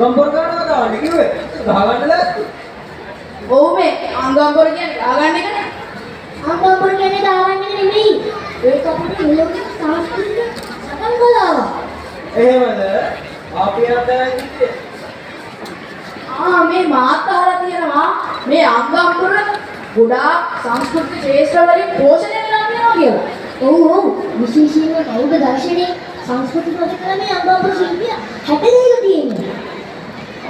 අංගම්පොර ගන්නවා දාන්න කිව්වේ. ගහගන්නද? ඔව් මේ අංගම්පොර කියන්නේ ගහගන්න එකනේ. අංගම්පොර කියන්නේ ගහගන්න එක නෙමෙයි. ඒක අපේ නිලෝකේ සංස්කෘතික සටන් කලාවක්. එහෙමද? අපි අතරින් ඉන්නේ. මේ මාත් අහලා තියෙනවා මේ අංගම්පොර ගොඩාක් සංස්කෘතික ශ්‍රේෂ්ඨ වලින් පෝෂණය වෙලා තියෙනවා කියලා. ඔව් විශේෂයෙන්ම බෞද්ධ දර්ශනයේ සංස්කෘතික ප්‍රතික්‍රමයේ අංගම්පොර ශිල්පියා 60 දෙනෙක් තියෙනවා.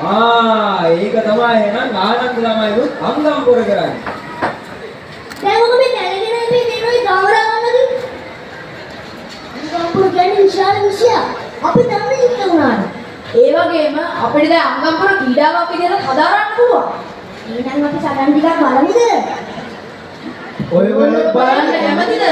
ඒක තමයි එහෙනම් ආනන්ද ළමයිනුත් අංගම්පොර කරන්නේ. දැන් මොකද මේ දැනගෙන මේ දෙනෝයි ගෞරවන්නද? අංගම්පොර කියන්නේ විශාල විෂයක්. අපි තමයි ඉන්න උනානේ. ඒ වගේම අපිට දැන් අංගම්පොර ක්‍රීඩාවක් විදිහට හදාරන්න පුළුවන්. එහෙනම් අපි සටන් ටිකක් බලමුද? ඔයගොල්ලෝ බලන්න කැමතිද?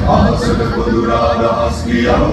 Ahasaka kodura das kiau